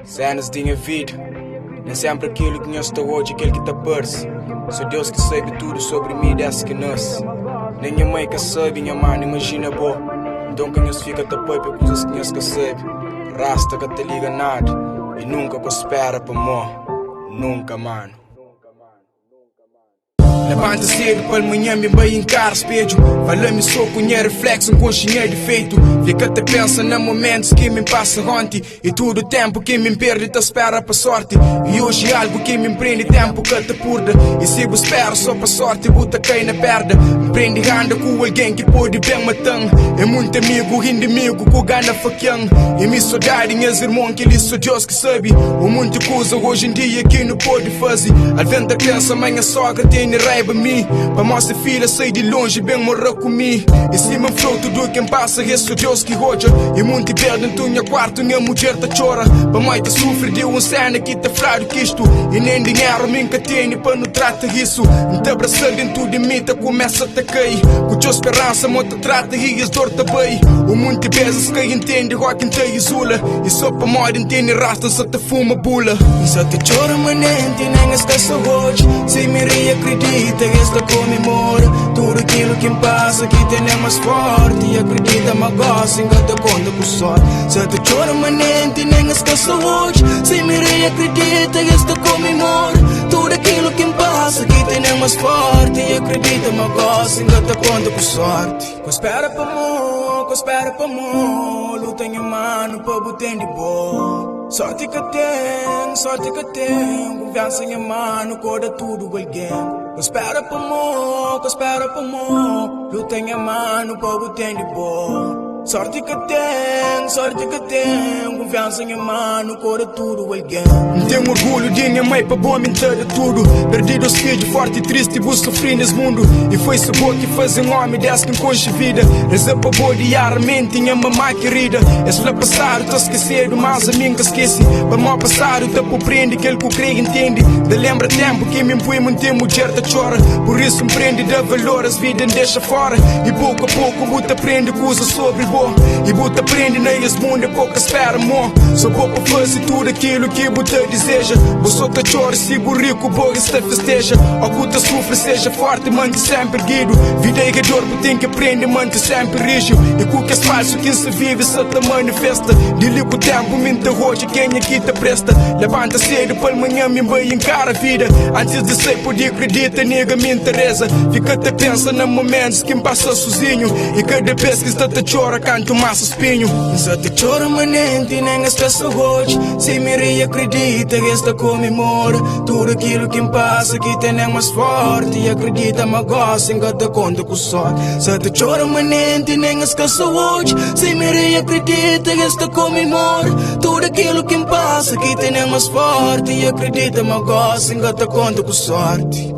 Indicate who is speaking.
Speaker 1: Cenas de minha vida, nem sempre aquilo que eu estou hoje, aquele que está perto. Só Deus que sabe tudo sobre mim desde que nasce. Nem minha mãe que sabe, minha mãe imagina boa. Então quem os fica tapando por coisas que nós que sabe. Rasta que te liga nada e nunca que espera para mim. Nunca, mano. Levanta cedo para amanhã me bem encara espelho. Fala-me só com minha reflexo, com chinha defeito. Fica até pensa nos momentos que me passa ontem. E todo o tempo que me perde te espera para sorte. E hoje algo que me prende tempo que te purde. E se eu espero só para sorte, buta quem na perda. Me prende anda com alguém que pode bem matar. É muito amigo, inimigo, com gana faquião. E me saudade, minhas irmãos, que ele só Deus que sabe. O muita coisa hoje em dia que não pode fazer. Alventa criança, mãe a sogra tem raiva mim. Para nossa filha sair de longe, bem morrer comigo. E se me flou tudo quem passa, é só Deus que roja. E muito perde em tua quarto, minha mulher te chora. Para mãe te sofre de uma cena que te fraco que isto. E nem dinheiro me tem para não trata isso. Não te abraçar dentro de mim, te começa a te cair. Com tua esperança, mo te trata e as dor te bem. O muito vezes que entende, rock em te isula. E só para morrer entende, rasta só te fuma bula. E só te chora, manente, nem esquece hoje. Se me acredita, esta comemora tudo aquilo que me passa, que tem é mais forte. E acredita, mas gosta, engata conta com sorte. Se te chora, manente, nem esquece hoje. Se me acredita, esta comemora tudo aquilo que me passa, que tem é mais forte. E acredita, mas gosta, engata conta com sorte. Com espera para amor, com espera para amor. Luta em mano para botar de boa. Sorte que tenho, confiança em mano, corda tudo alguém. Com espera para amor, com espera para amor. Luta em mano para botar de boa. Sorte que tenho, confiança em mano, corda tudo alguém. Tenho orgulho de minha mãe para boa mentir de tudo. Perdido os filhos, forte e triste, vou sofrer nesse mundo. E foi esse boa que faz um homem desse que enconche vida. Reza para boa diariamente, minha mamãe querida. Esse lá passado, tô esquecido, mas a mim que esqueci. Para mal passado, te compreende aquele que eu creio entende. De lembra tempo que me impõe manter mulher te chora. Por isso me prende de valor, as vidas deixa fora. E pouco a pouco, buta aprende coisa sobre boa. E buta aprende nem as mundo, pouco espera amor. Só pouco fazer tudo aquilo que buta deseja. Vou só te chora, sigo rico, boa esta festeja. Ao que te sofre, seja forte, mante sempre erguido. Vida é dor, tem que aprender, mante sempre rígido. E com que é falso, quem se vive, só te manifesta. Dilico o tempo, me interroge, quem aqui te presta. Levanta cedo, para amanhã me bem encara a vida. Antes de sair, pode acreditar, nega me interessa. Fica até pensa nos momentos que me passa sozinho. E cada vez que está te chora, canto massa espinho. Só te chora, manente, nem esquece hoje. Se me acredita, esta comemora tudo aquilo que me passa, que tem é mais forte. E acredita, mas gosta, engata conta com sorte. Só te chora, manente, nem esquece hoje. Se me acredita, esta comemora tudo aquilo que me passa, que tem é mais forte. E acredita, mas gosta, engata conta com sorte.